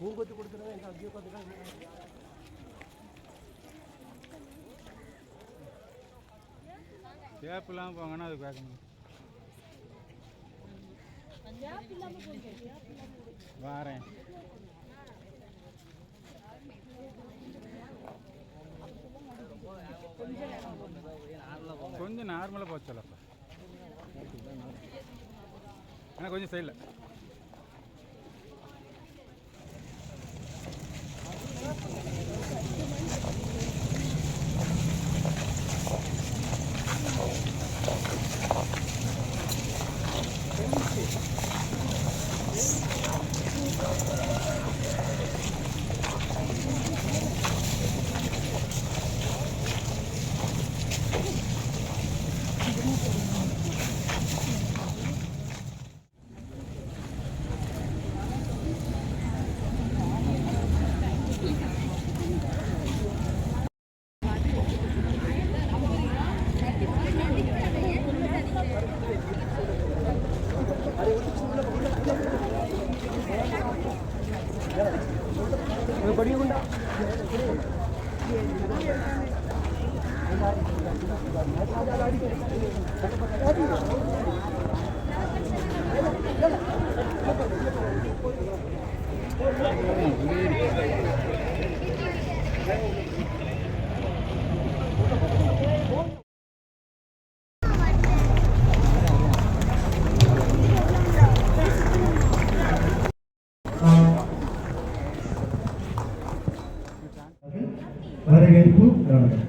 பூங்கொத்து கொடுத்துருங்க எங்கள் அங்கேயே பார்த்துக்கலாம். கேப்லாம் போங்கன்னா அது கேட்கணும். வாரேன் கொஞ்சம் நார்மலாக போச்சலப்பா. ஆனால் கொஞ்சம் சைடில் படிக்கொண்டா வரவேற்பு கவனம்.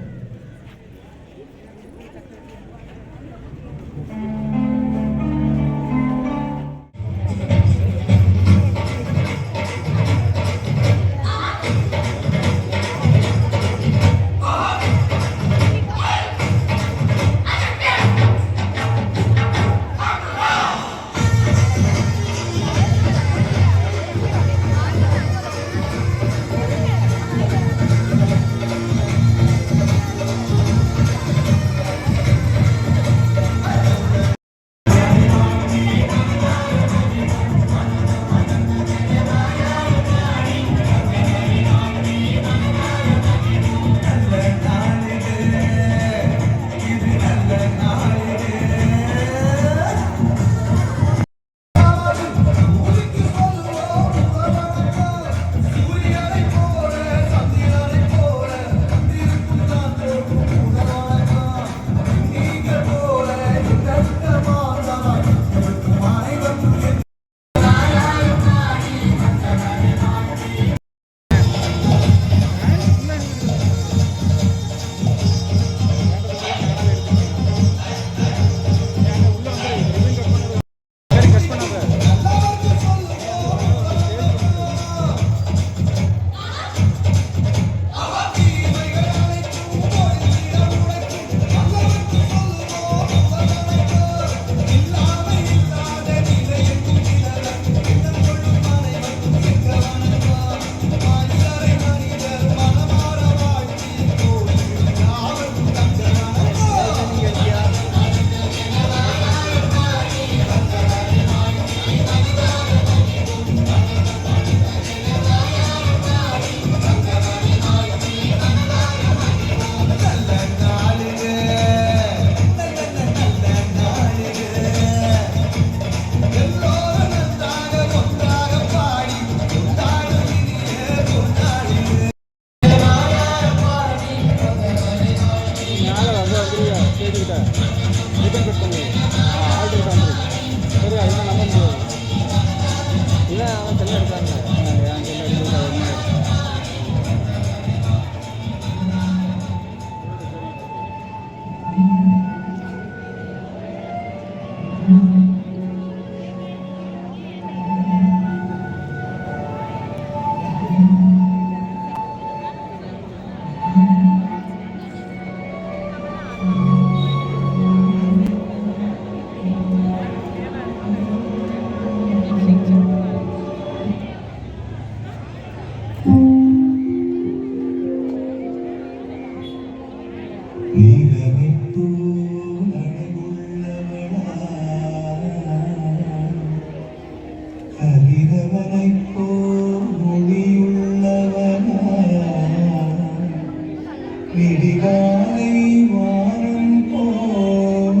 விடிகாலை வானம் போல்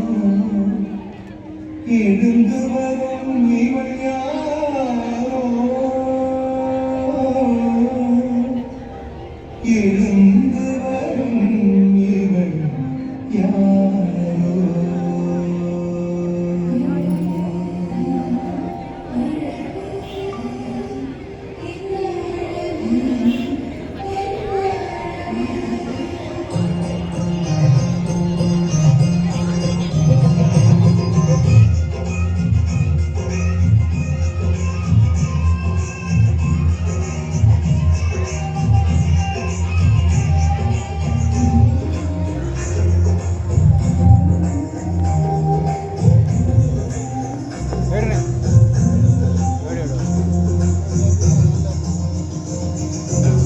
எழுந்து வரும் இவள் யாரோ எழுந்து வரும் இவள் யாரோ வேடுனே வேடு வேடு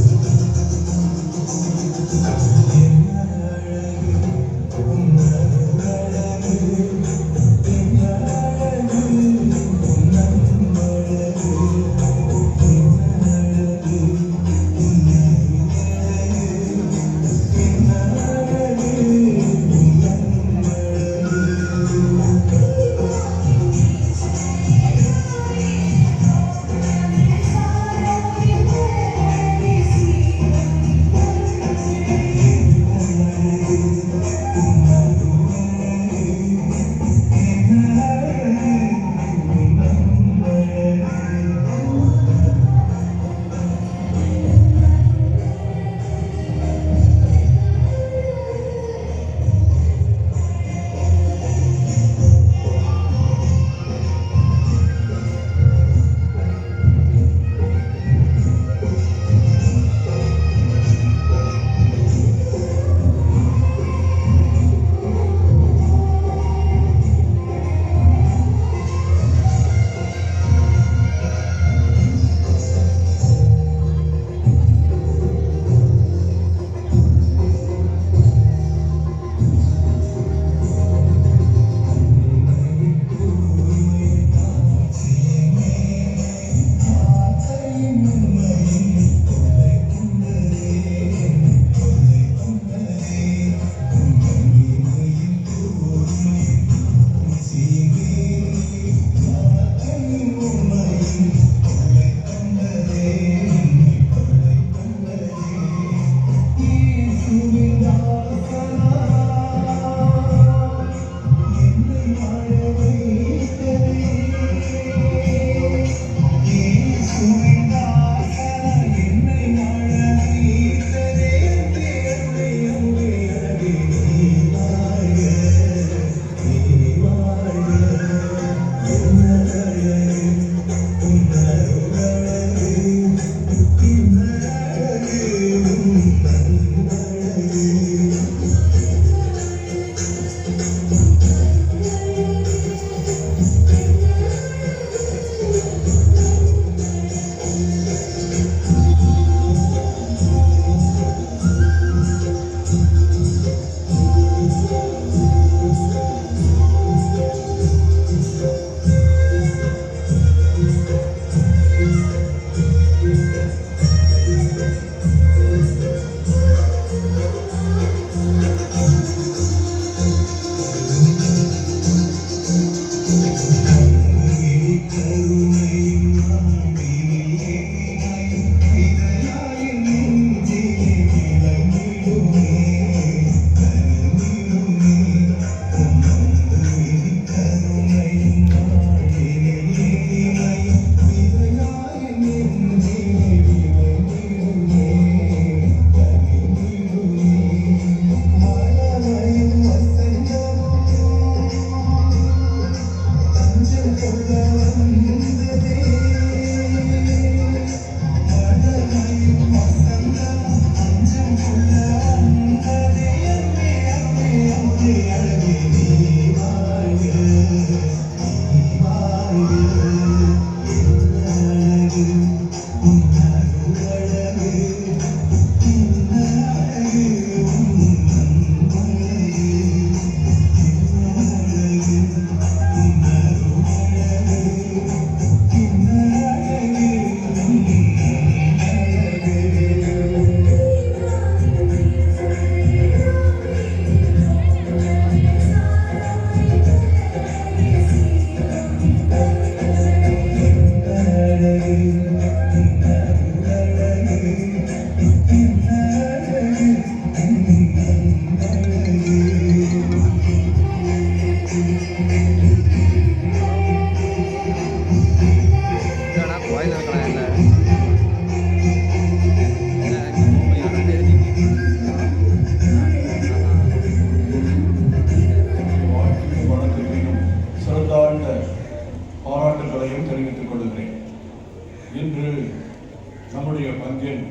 பங்கின்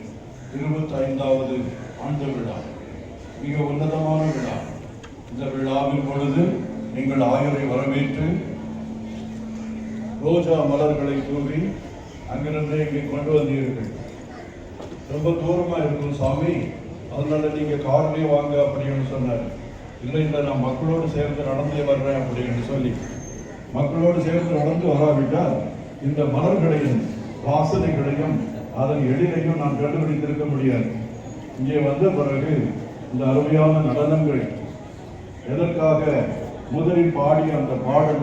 25வது ஆண்டு விழா மிக உன்னதமான விழா. இந்த விழாவின் பொழுது நீங்கள் ஆயரை வரவேற்று ரோஜா மலர்களை தூவி அங்கிருந்து இங்கே கொண்டு வந்தீர்கள். ரொம்ப தூரமாக இருக்கும் சாமி, அதனால நீங்கள் கார்லேயே வாங்க அப்படின்னு சொன்னார். இல்லை நான் மக்களோடு சேர்ந்து நடந்தே வர்றேன் அப்படின்னு சொல்லி மக்களோடு சேர்ந்து நடந்து வராவிட்டால் இந்த மலர்களையும் வாசனைகளையும் அதன் எழிலையும் நான் கண்டுபிடித்திருக்க முடியாது. இங்கே வந்த பிறகு இந்த அருமையான நடனங்கள் எதற்காக முதலில் பாடிய அந்த பாடல்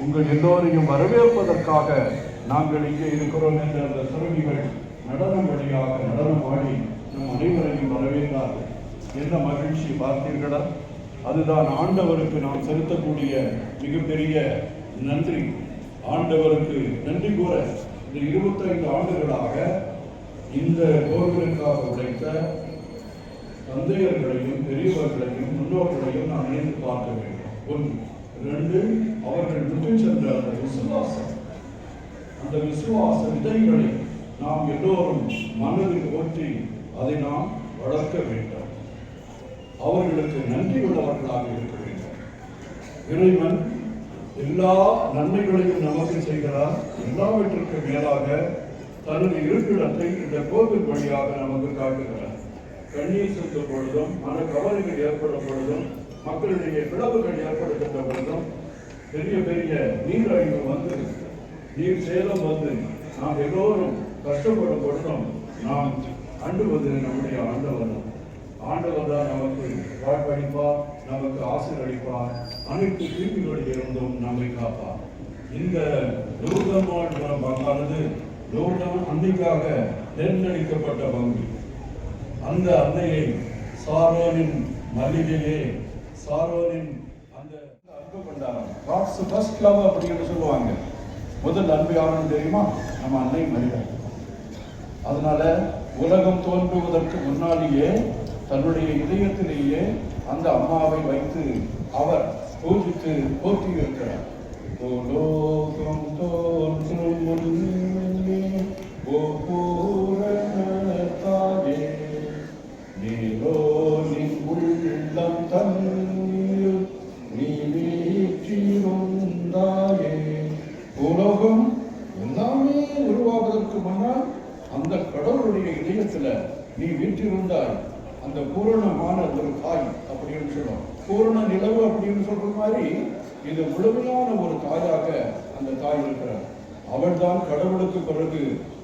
உங்கள் எல்லோரையும் வரவேற்பதற்காக நாங்கள் இங்கே இருக்கிறோம் என்ற அந்த சிறுமிகள் நடனம் வழியாக நடனம் பாடி நம் அனைவரையும் வரவேற்றார்கள். என்ன மகிழ்ச்சி பார்த்தீர்களா? அதுதான் ஆண்டவருக்கு நாம் செலுத்தக்கூடிய மிகப்பெரிய நன்றி. ஆண்டவருக்கு நன்றி கூற இந்த 25 ஆண்டுகளாக இந்த கோவிலுக்காக உழைத்த தந்தையர்களையும் பெரியவர்களையும் முன்னோர்களையும் நாம் நினைத்து பார்க்க வேண்டும். 1, 2 அவர்கள் விட்டு சென்ற அந்த விசுவாச விதைகளை நாம் எல்லோரும் மனதில் ஓற்றி அதை நாம் வளர்க்க வேண்டும். அவர்களுக்கு நன்றி உள்ளவர்களாக இருக்க வேண்டும். இறைவன் எல்லா நன்மைகளையும் நமக்கு செய்கிறார். எல்லாவற்றிற்கு மேலாக தனது இருப்பிடத்தை இந்த கோவில் வழியாக நமக்கு காட்டுகிறார். கண்ணீர் செலுத்தும் பொழுதும் மன கவலைகள் ஏற்படும் பொழுதும் மக்களிடையே பிளவுகள் ஏற்படுகின்ற பொழுதும் பெரிய பெரிய நீர் அழிவு நீர் சேதம் நாம் எல்லோரும் கஷ்டப்படும் பொழுதும் நாம் அண்டுவது நம்முடைய ஆண்டவர் தான் நமக்கு வாழ்வழிப்பார், நமக்கு ஆசீர்வதிப்பார், அனைத்து தீங்குகளில் இருந்தும் நம்மை காப்பார். இந்த லூர்தம்மாள் பங்கானது லூர்தான் அன்னைக்காக தேர்ந்தெடுக்கப்பட்ட பங்கு. அந்த அன்னையை சாரோனின் மல்லிகையே சாரோனின் அந்த அன்பு கொண்டாரம் காட்ஸ் ஃபர்ஸ்ட் லவ் அப்படின்னு சொல்லுவாங்க. முதல் அன்பு யாருன்னு தெரியுமா? நம்ம அன்னை மரியாதை. அதனால உலகம் தோன்றுவதற்கு முன்னாலேயே தன்னுடைய இதயத்திலேயே அந்த அம்மாவை வைத்து அவர் பூஜித்து போற்றி இருக்கிறார். உலகம் தோன்றும் முன்னே ஓ பூரணத்தாயே நீரோனின் உள்ளம் தன்னில் நீ வீற்றிருந்தாயே. உலகம் எல்லாமே உருவாவதற்கு முன்னால் அந்த கடவுளுடைய இதயத்துல நீ வீற்றிருந்தாய். அந்த பூரணமான ஒரு தாய் அப்படின்னு சொல்லுவோம். பூரண நிலவு அப்படின்னு சொல்ற மாதிரி இது முழுமையான ஒரு தாயாக அந்த தாய் இருக்கிறார். அவள் தான் கடவுளுக்கு பிறகு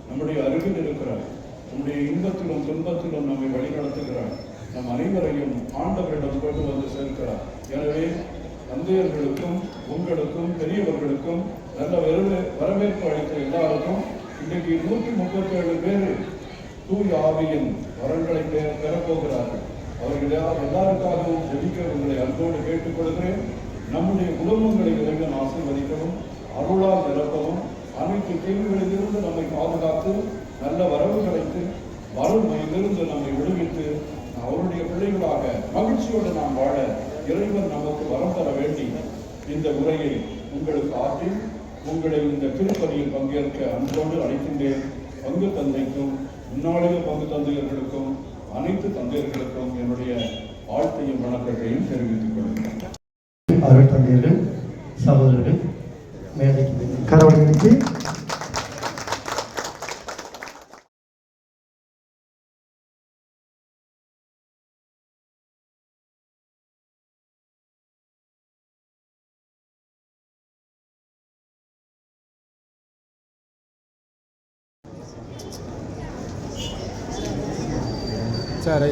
நம்முடைய அருகில் இருக்கிறார். நம்முடைய இன்பத்திலும் துன்பத்திலும் நம்மை வழிநடத்துகிறார். நம் அனைவரையும் ஆண்டவரிடம் கொண்டு வந்து சேர்க்கிறார். எனவே தந்தையர்களுக்கும் உங்களுக்கும் பெரியவர்களுக்கும் நல்ல வரவேற்பு அளித்த எல்லாருக்கும் இன்றைக்கு 137 பேர் தூய் ஆவியின் வரங்களை பெறப்போகிறார்கள். அவர்கள் எல்லாருக்காகவும் ஜெபிக்க உங்களை அன்போடு கேட்டுக்கொள்கிறேன். நம்முடைய குடும்பங்களை இறைவன் ஆசீர்வதிக்கவும் அருளால் நிரப்பவும் அனைத்து தீங்குகளிலிருந்து நம்மை பாதுகாத்து நல்ல வரவு கிடைத்து வறுமையிலிருந்து நம்மை விடுவித்து அவருடைய பிள்ளைகளாக மகிழ்ச்சியோடு நாம் வாழ இறைவன் நமக்கு வரம் தர வேண்டி இந்த உரையை உங்களுக்கு ஆற்றி உங்களை இந்த திருப்பதியில் பங்கேற்க அன்போடு அழைக்கின்றேன். பங்கு தந்தைக்கும் முன்னாளிய பங்கு தந்தையர்களுக்கும் அனைத்து தந்தையர்களுக்கும் என்னுடைய வாழ்த்தையும் வணக்கத்தையும் தெரிவித்துக் கொள்கிறேன். அருள் தந்தையர்கள், சகோதரர்கள், மேடைக்கு கரவழைத்து சரி.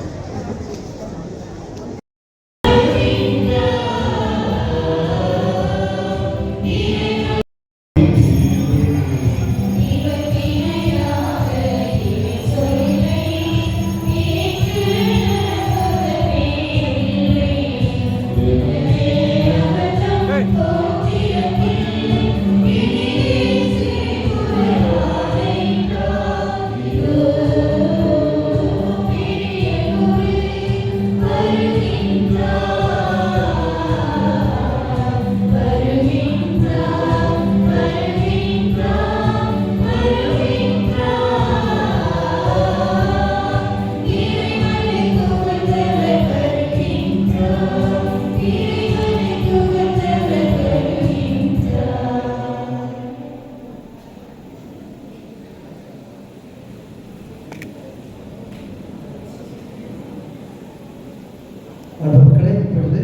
மக்களை இப்பொழுது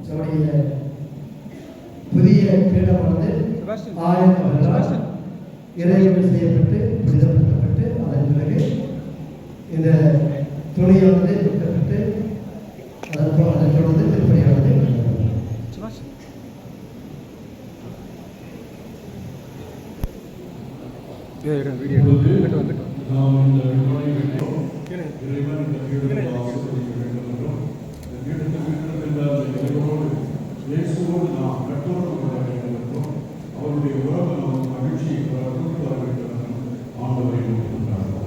நம்முடைய புதிய பீடமானது ஆயிரம் இறைவன் செய்யப்பட்டு புனிதப்படுத்தப்பட்டு அதன் பிறகு இந்த துணியானது வெட்டப்பட்டு அதன் தொடர்ந்து திருப்பணியானது வீடியோ நாம் இந்த இறைவன் இந்த வீடுகளை ஆசிரியர் வேண்டும் என்றும் இந்த வீடுகளோடு இயேசுவோடு நாம் கட்டோடு கொள்ள வேண்டும் என்றும் அவருடைய உறவு நமக்கு மகிழ்ச்சியை கொண்டு வர வேண்டும் என்றும் ஆண்டவரை நோக்கின்றார்கள்.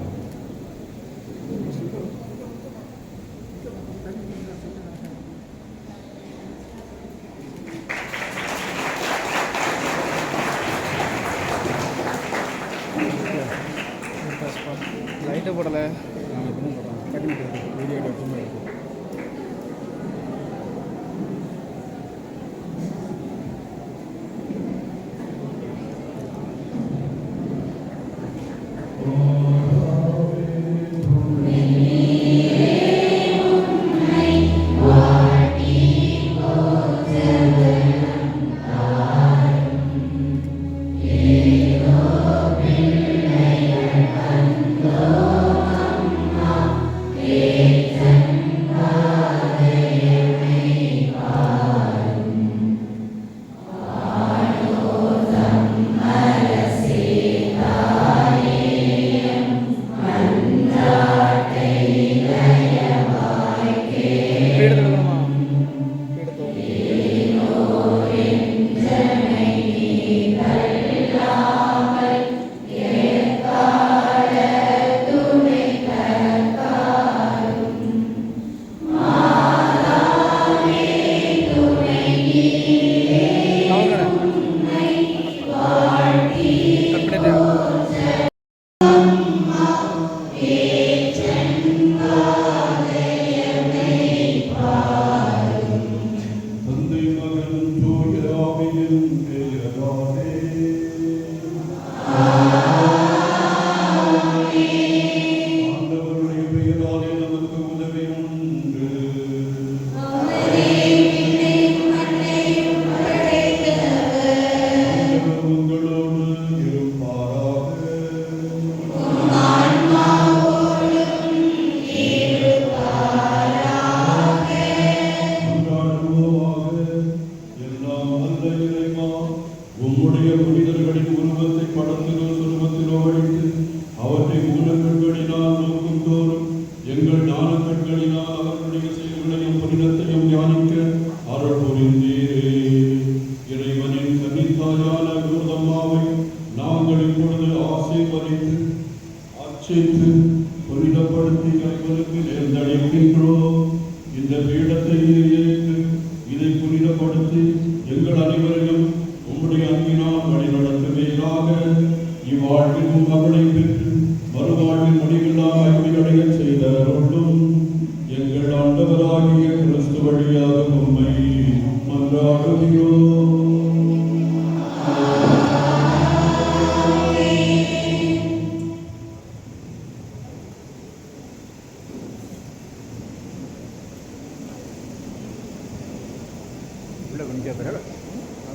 லைட்டை போடலை கட்டி வீடியோ எடுத்து தந்தை மகன் தூய ஆவியின் பெயராலே ஆண்டவருடைய பெயராலே நமக்கு உதவி உண்டு. ஆண்டவர் உங்களோடு இருப்பாராக. உம்முடைய புனிதர்களின் உருவத்தை படத்திலோ சுருவத்திலோ அழித்து அவற்றை மூலக்கண்களினால் நோக்கும் தோறும் எங்கள் ஞானக்கண்களினால் அவர்களுடைய செயல்களையும் புனிதத்தையும் தியானிக்க அருள் புரிந்தீரே. இறைவனின் கன்னித்தாயான குருதம்மாவை நாங்கள் இப்பொழுது ஆசீர்வதித்து அர்ச்சித்து புனிதப்படுத்தி இறைவனுக்கு நேர்ந்தளிக்கின்றோம். இந்த பீடத்தை ஏற்று இதை புனிதப்படுத்தி எங்கள் அனைவரையும் உம்முடைய அன்பினால் வழிநடத்துவீராக. இவ்வாழ்வின் மகளை பெற்று மறுவாழ்வின் முடிவில்லா அடைய செய்த அருளும் எங்கள் ஆண்டவராகிய கிறிஸ்து வழியாக உம்மை மன்றாடுகிறோம். உள்ள கொஞ்சம் பிறகு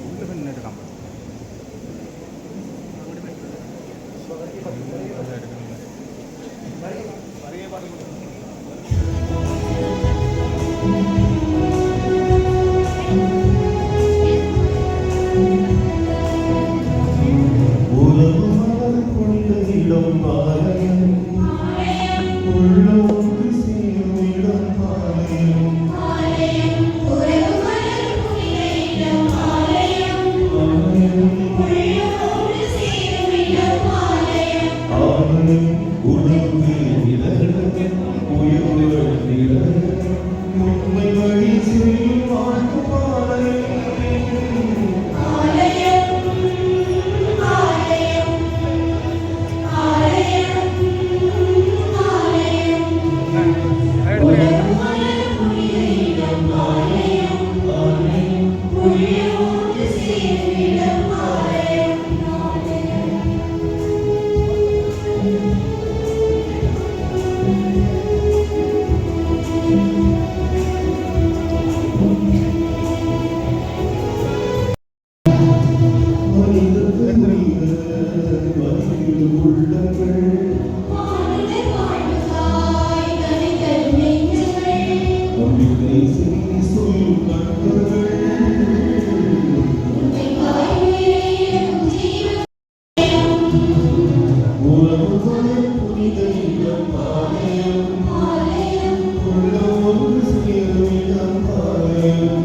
உள்ள கொஞ்சம் எடுக்கலாம் உலகம் கொண்ட இடம் ஆலயம் உள்ளோர்க்கு சேரும் இடம் ஆலயம் உணவு உயிர் உண்மை வழி செல்லும் வாழ்க்கும் இடம் பாளையம் உள்ளம் ஒன்று சேரும் இடம் பாளையம்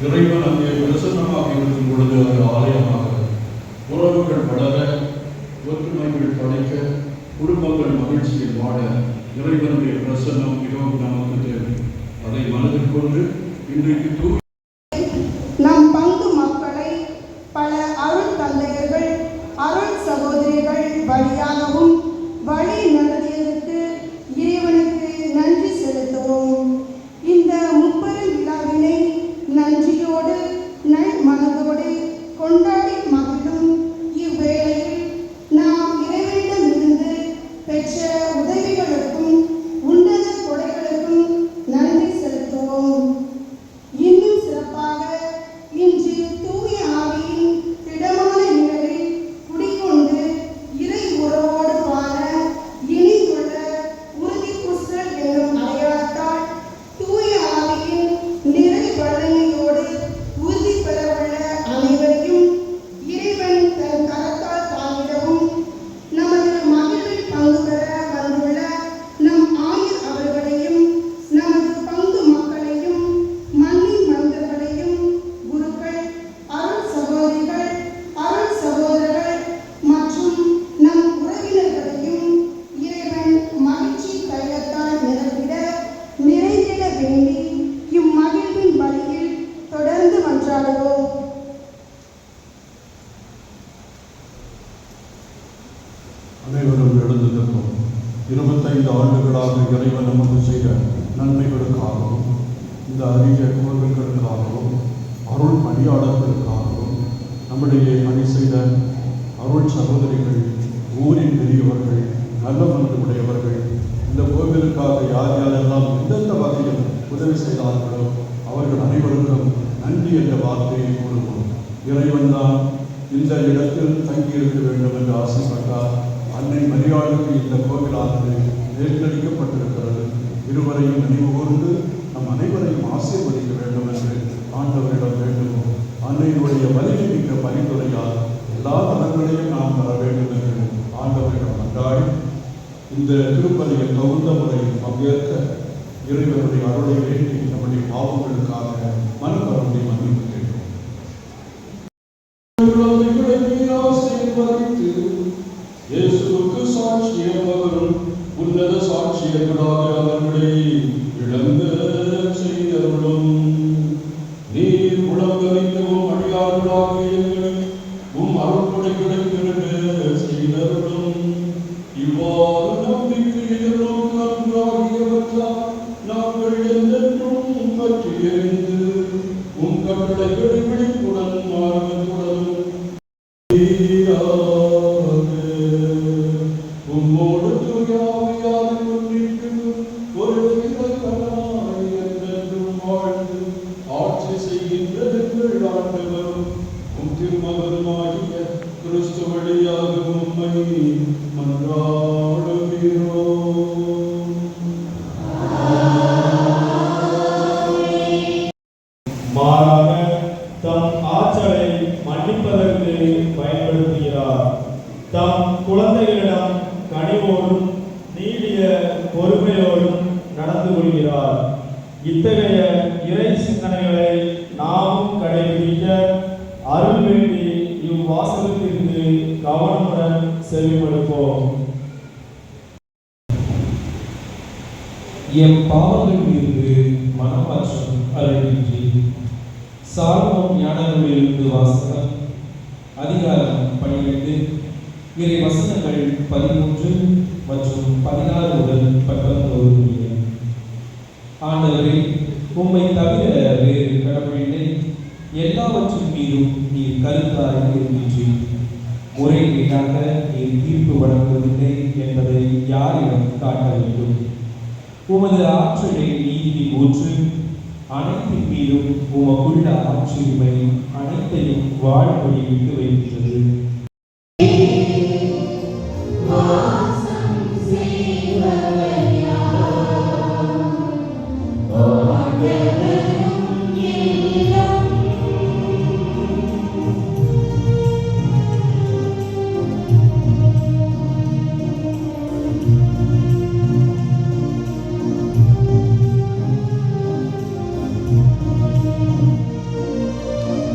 இறைவன் அங்கே பிரசன்னமாக இருக்கும் பொழுது அது ஆலயமாக உறவுகள் வளர, ஒற்றுமைகள் படைக்க, குடும்பங்கள் மகிழ்ச்சியில் வாழ இறைவனுடைய பிரசன்னம் மிகவும் நமக்கு தேவை. அதை மனதில் கொண்டு இன்றைக்கு நம் பங்கு மக்களை பல அருள் தந்தையர்கள் அருள் சகோதரிகள் வழியாகவும் வழி நடத்தியதற்கு இறைவனுக்கு நன்றி செலுத்துவோம். இந்த முப்பெரும் விழாவினை நன்றியோடு நல் மனதோடு கொண்டாடி மகிழும் இவ்வேளையில் நாம் இறைவனிடமிருந்து பெற்ற உதவிகளுக்கும் உன்னத கொடைகளுக்கும் நன்றி செலுத்துவோம். இன்னும் சிறப்பாக இன்று தூய ஆவியின் திடமான நிழலில் குடிகொண்டு இறை உறவோடு வாழ இணைந்துள்ள உறுதி பூசல் என்னும் அடையாளத்தால் தூய ஆவியின் நிறை வல்லமையோடு உறுதி பெறவுள்ள அனைவரையும் இறைவன் தன் கரத்தால் தாங்கிடவும், நமது மகிழ்வில் பங்கு பெற வந்துள்ள நம் ஆயர் அவர்களையும் நமது பங்கு மக்களையும் மண்ணின் மனிதர்களையும் குருக்கள் அருள் சகோதரிகள் அருள் சகோதரர்கள் மற்றும் நம் உறவினர்களையும் இறைவன் மகிழ்ச்சி தைலத்தால் நிரப்பிட நிறைந்திட வேண்டி இம்மகிழ்வின் வழியில் தொடர்ந்து மன்றாடுவோம். அனைவரும் எழுந்திருக்கும் 25 ஆண்டுகளாக இறைவன் நமக்கு செய்த நன்மைகளுக்காகவும் இந்த அரிய கோவில்களுக்காகவும் அருள் பணியாளர்களுக்காகவும் நம்முடைய பணி செய்த அருள் சகோதரிகள், ஊரின் பெரியவர்கள், நல்ல மனது உடையவர்கள், இந்த கோவிலுக்காக யார் யாரெல்லாம் எந்தெந்த வகையில் உதவி செய்தார்களோ அவர்கள் அனைவருக்கும் நன்றி என்ற வார்த்தையை கூறுவோம். இறைவன் தான் இந்த இடத்தில் தங்கியிருக்க வேண்டும் என்று ஆசைப்பட்டார். அன்னை மரியாளுக்கு இந்த கோவிலானது தேர்ந்தெடுக்கப்பட்டிருக்கிறது. இருவரையும் நினைவு கூர்ந்து நம் அனைவரையும் ஆசீர்வதிக்க வேண்டும் என்று ஆண்டவரிடம் வேண்டுவோம். அன்னையினுடைய வலிமை மிக்க பரிந்துரையால் எல்லா தலங்களையும் நாம் பெற வேண்டும் என்று ஆண்டவரிடம் மன்றாடி இந்த திருப்பலியில் தகுந்த முறையில் பங்கேற்க இறைவனுடைய அருளை வேண்டி நம்முடைய பாவங்களுக்காக மனப்பரவலை மன்னிப்பு கேட்கிறோம். இயேசுவுக்கு சாட்சியமாகவும் உன்னத சாட்சியங்களாக அவர்களை இழந்த செய்தருளும். நீர் உலகறிந்தவும் அடியார்களாக எங்களை அருள்கொடைகளை பெருக செய்தருளும். இவ்வாறு நம்பிக்கை எதிர்நோக்கு அன்றாகியவற்றால் நாங்கள் என்றென்றும் பற்றி எறிந்து கட்டளைகளை விழிப்புடன் ஆர்வத்துடன் உம்மோடு தூயாவியால் முன்னிட்டு ஒரு என்றென்றும் வாழ்ந்து ஆட்சி செய்கின்ற எங்கள் ஆண்டவரும் திருமகனுமாகிய கிறிஸ்து வழியாக உம்மை மன்றாடுகிறோம். மாறாக தம் ஆற்றலை மன்னிப்பதற்கு பயன்படுத்துகிறார். தம் குழந்தைகளிடம் கனிவோடும் நீடிய பொறுமையோடும் நடந்து கொள்கிறார். இத்தகைய இறை சிந்தனைகளை நாமும் கடைபிடிக்க அருள் வேண்டி இவ்வாசகத்திற்கு கவனமுடன் செவிமடுப்போம். எம் பாவங்கள் மீது மனமாற்றம் அருளின்றி. சாலமோன் ஞான நூலிலிருந்து வாசகம். அதிகாரம் 12, இறை வசனங்கள் 13 மற்றும் 16 முதல் 19 முடிய. ஆண்டவரே, உம்மை தவிர வேறு கடவுளில்லை. எல்லாவற்றின் மீதும் நீர் கருத்தாய் இருக்கின்றீர். முறைகேடாக நீர் தீர்ப்பு வழங்குவதில்லை என்பதை யாரிடம் காட்ட வேண்டும்? உமது ஆற்றலை நீதி ஊற்று அனைத்தின் மீதும் உமக்குள்ள ஆட்சியுரிமை அனைத்தையும் வாழ்வழி விட்டு வைக்கின்றது.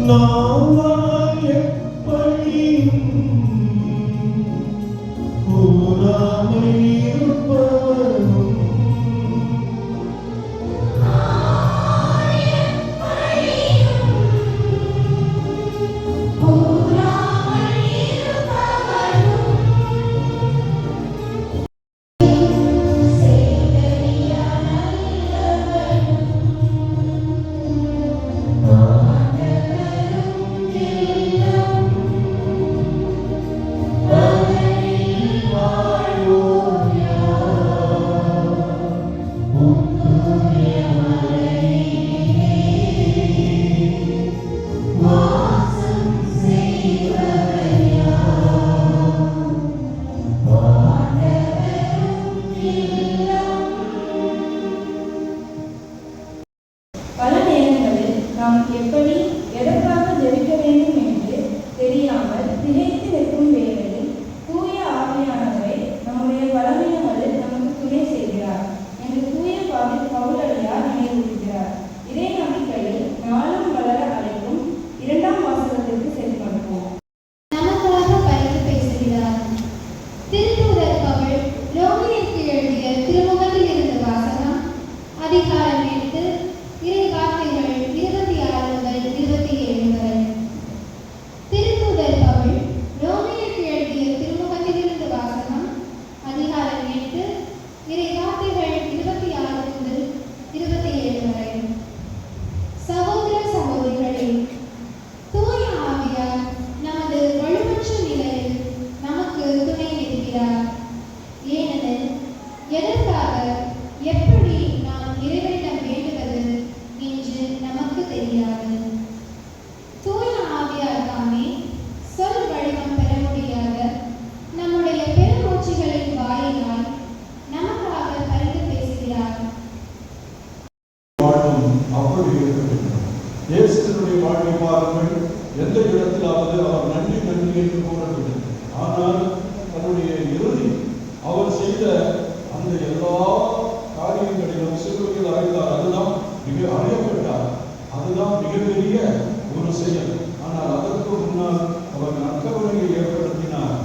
நான் எப்படியும் கூறாமல் இருப்பவனும் பல நேரங்களில் நாம் எப்படி எதற்காக ஜெபிக்க வேண்டும் என்று தெரியாமல் திகைத்து நிற்கும் வேளையில் தூய ஆவியானவரை நம்முடைய பலவீனங்களில் நமக்கு துணை செய்கிறார் என்று தூய பவுலடியார் நினைவூட்டுகிறார். இதே நம்பிக்கையில் நாளும் வளர அழைக்கும் 2ஆம் வாசகத்திற்கு செல்வோம். நமக்காக பரிந்து பேசுகிறார். திருத்தூதர் பவுல் ரோமியருக்கு எழுதிய திருமுகத்தில் இருந்து வாசகம். அதிகாரம் 8 இறை வார்த்தைகள் 26 முதல் 27 வரை. திருத்தூதர் பவுல் ரோமியருக்கு எழுதிய திருமுகத்தில் இருந்து வாசகம். அதிகாரம் 8 இறை வார்த்தைகள் 26 முதல் 27 வரை. சகோதர சகோதரிகளே, தூய ஆவியார் நமது வலுவற்ற நிலையில் நமக்கு துணை நிற்கிறார். ஏனெனில் எதற்காக எப்படி நாம் இறைவனிடம் வேண்டுவது என்று நமக்கு தெரியாது. தூய ஆவியார் தாமே சொல் வடிவம் பெற முடியாத நம்முடைய பெருமூச்சுகளின் வாயினால் நமக்காக பரிந்து பேசுகிறார். வாழ்வும் அப்படி இருக்க வேண்டும். இயேசுவினுடைய வாழ்வை பாருங்கள். எந்த இடத்திலாவது அவர் நன்றி நன்றி என்று கூறவில்லை. ஆனால் தன்னுடைய இறுதி அவர் செய்த அந்த எல்லா காரியங்களிலும் சிலுவையில் அறைந்தார். அதுதான் மிக அறியப்பட்டார். அதுதான் மிகப்பெரிய ஒரு செயல். ஆனால் அதற்கு முன்னால் அவர் நற்கருணையை ஏற்படுத்தினார்.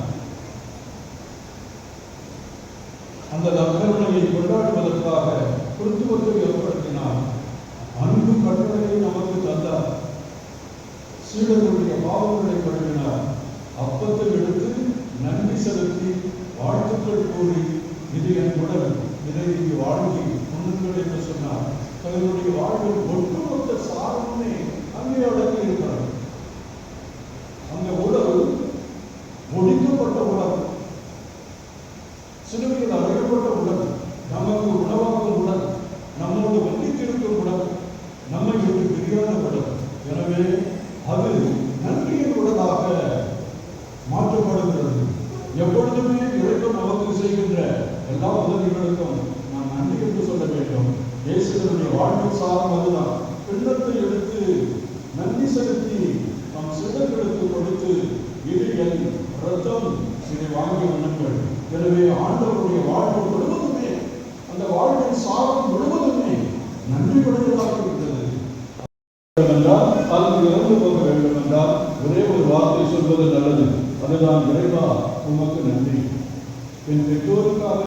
அந்த நற்கருணையை கொண்டாடுவதற்காக கிறிஸ்துவத்தை ஏற்படுத்தினார். அன்பு கட்டளையை நமக்கு தந்தார். சீடர்களுடைய பாவங்களை கழுவினார். அப்பத்தை எடுத்து நன்றி செலுத்தி வாழ்த்துக்கள் கூறி இது என் உடல், இதை இங்கு வாழ்க்கை உண்ணுங்கள் என்று சொன்னார். தங்களுடைய வாழ்வில் ஒட்டுமொத்த சாரமே அங்கே அடங்கி இருக்கிறார். அந்த உடல் ஒடுக்கப்பட்ட உடல், சிலுவையில் அறையப்பட்ட உடல், நமக்கு உணவாகும் உடல், நம்மோடு ஒன்றித்திருக்கும் உடல், நம்மை விட்டு பிரியாத உடல். எனவே அது நன்றியின் உடலாக மாற்றப்படுகிறது. எப்பொழுதுமே இறைவன் நமக்கு செய்கின்ற எல்லா உதவிகளுக்கும் நாம் நன்றி என்று சொல்ல வேண்டும். இயேசுவினுடைய வாழ்க்கை சாரம் அதுதான். பிள்ளத்தை எடுத்து நன்றி செலுத்தி நம் சிலர்களுக்கு கொடுத்து இது என் ரத்தம், இதை வாங்கி உண்ணுங்கள். எனவே ஆண்டவருடைய வாழ்வு முழுவதுமே, அந்த வாழ்வின் சாரம் முழுவதுமே நன்றி உடையதாக இருந்தது. என்றால் அதற்கு இறந்து போக வேண்டும் என்றால் ஒரே ஒரு வார்த்தை சொல்வது நல்லது. அதுதான், இறைவா உமக்கு நன்றி. என் பெற்றோருக்காக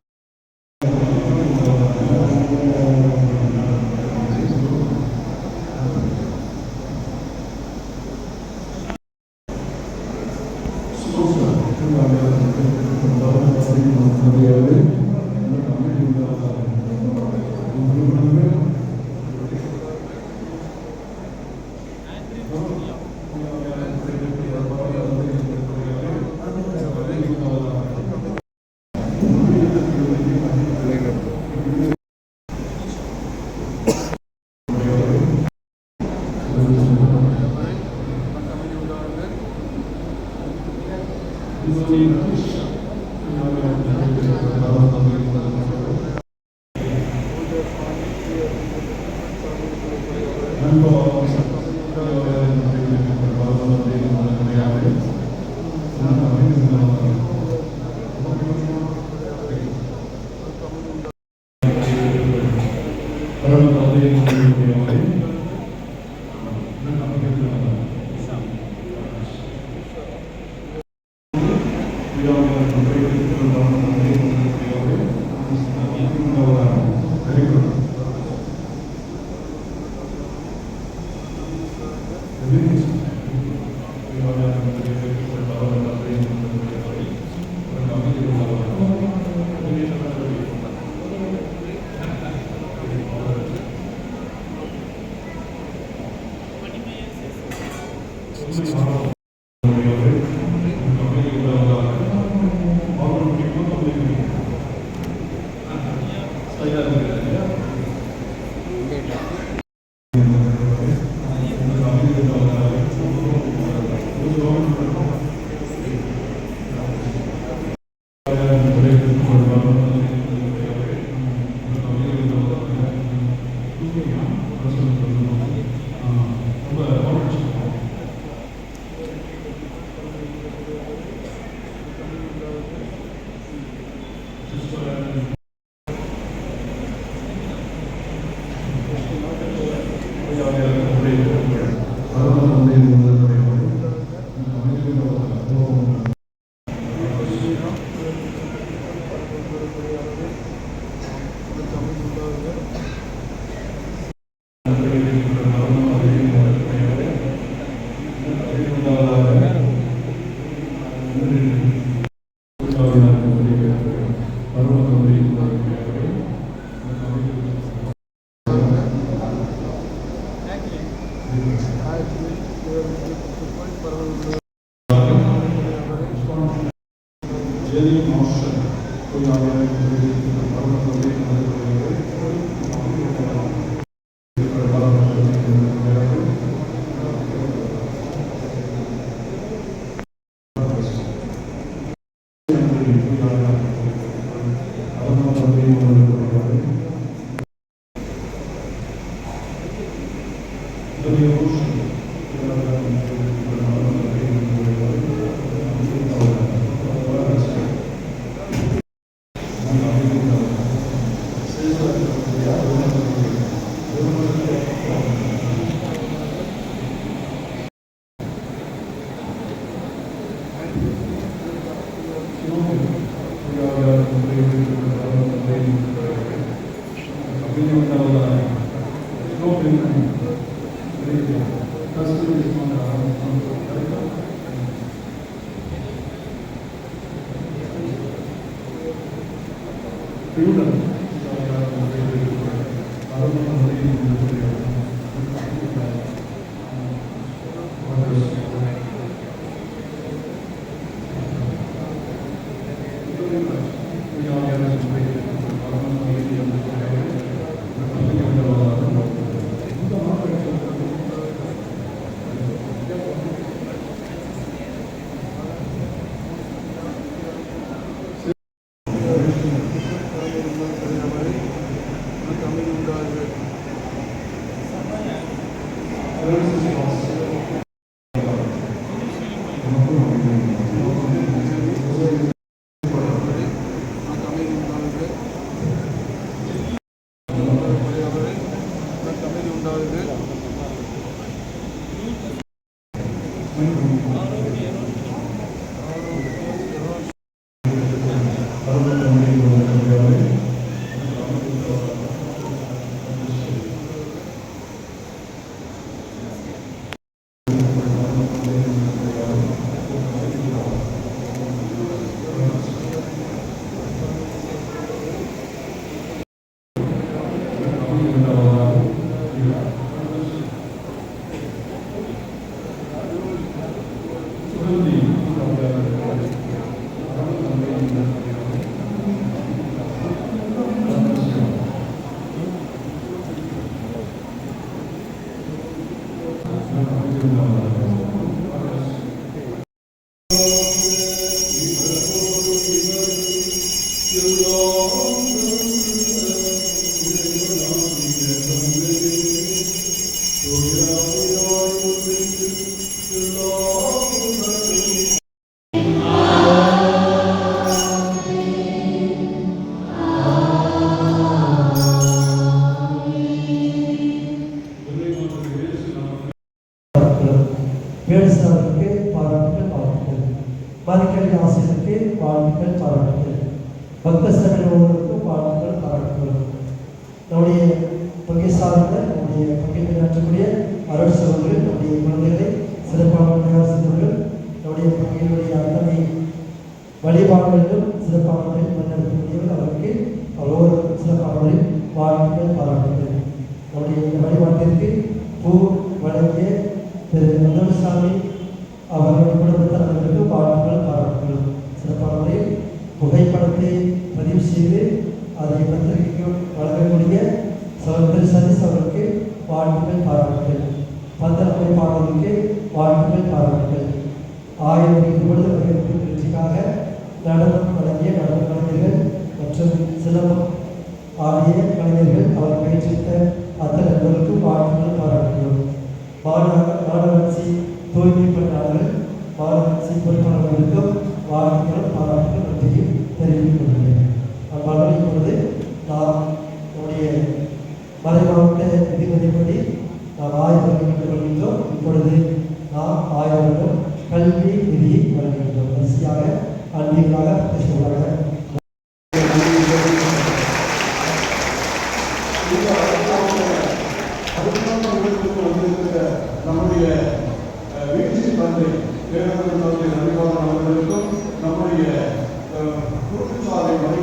நடனம் வழங்கிய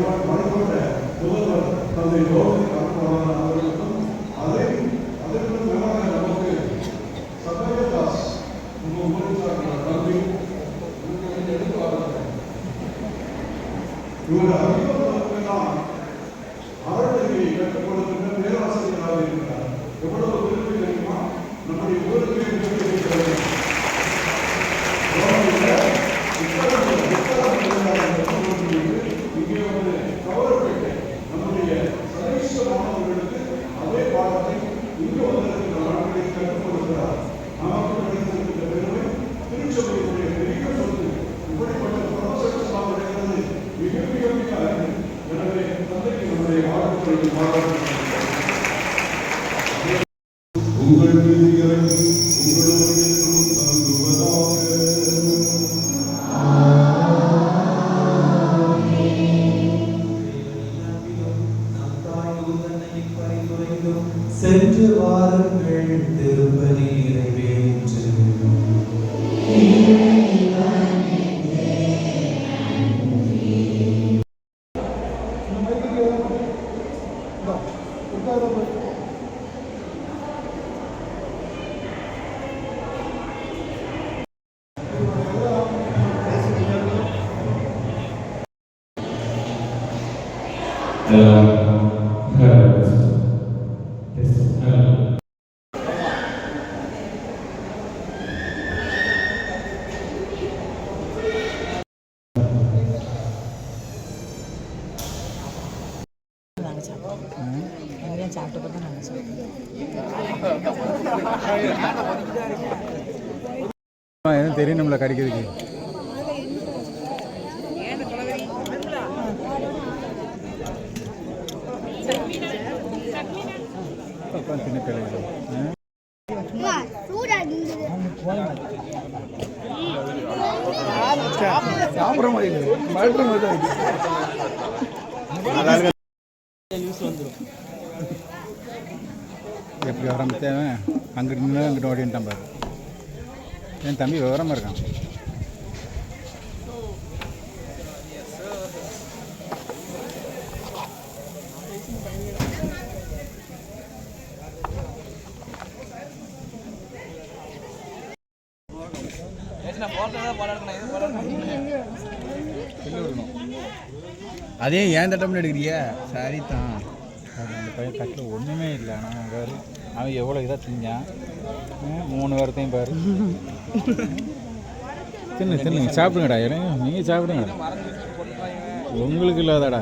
வழிபட்ட முதல்வர் தந்தை ரோஹித் அனுப்புவாளர் அவர்களுக்கும் அதற்கும் மேலாக நமக்கு சபரியதாஸ் உங்கள் ஊரில் நன்றி எடுத்து வாருங்கள். இவர் அறிவுறுத்தலாம் அறநிலையை கற்றுக் கொடுக்கின்ற பேராசிரியராக இருக்கிறார். எவ்வளவு விரும்பி தெரியுமா? நம்முடைய ஊருக்கு இருக்கிறது. இங்கே வந்து கவரப்பட்டு நம்முடைய சர்வீஸ்வ மாணவர்களுக்கு அதே பாடத்தை இங்கு வந்திருக்கிற நாட்களில் கற்றுக் கொடுக்கிறார். நமக்கு கிடைத்திருக்கின்ற பெருமை திருச்சபையுடைய பெரிய சொத்து. இப்படிப்பட்ட ப்ரொஃபசர்ஸ் கிடைக்கிறது மிக மிக மிக அருமை. எனவே தந்தைக்கு நம்முடைய வாழ்த்துக்களை பாராட்டுகிறேன். உங்கள் மீது இறங்கி உங்களோடு என்றும் தங்குவதாக. சென்று வாருங்கள், திருப்பதி நிறைவேற்று. எதுவும் தெரியும் நம்மளை கடிக்கிறதுக்கு. சின்ன கடைகள் சாப்பிட்ற மாதிரி மழை மாதிரி தான் எப்படி ஆரம்பித்தேன் அங்கிட்டு நின்று அங்கிட்ட ஓடின்ட்டான் பாரு. என் தம்பி விவரமாக இருக்கான். அதே ஏன் தட்டம்னு எடுக்கிறிய? சரி தான். அந்த பையன் தட்டில் ஒன்றுமே இல்லை. ஆனால் வேறு அவன் எவ்வளோ இதாக திஞ்சான். 3 வாரத்தையும் பாரு. தின்னு சாப்பிடுங்கடா. நீங்கள் சாப்பிடுங்கடா. உங்களுக்கு இல்லாதடா.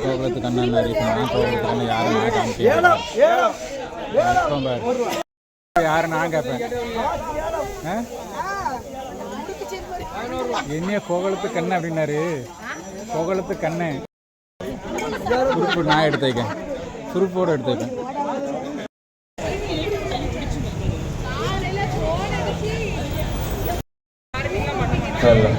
கோகுலத்து கண்ணா அறிவிப்பேன். கோகுலத்து கண்ணா யாரும் பாரு. யாரை நான் கேட்பேன். என்ன கோகுலத்து கண்ணு அப்படின்னாரு. கோகுலத்து கண்ணு சுருப்பு நான் எடுத்து வைக்கேன். சுருப்போடு எடுத்து வைப்பேன். ஹலோ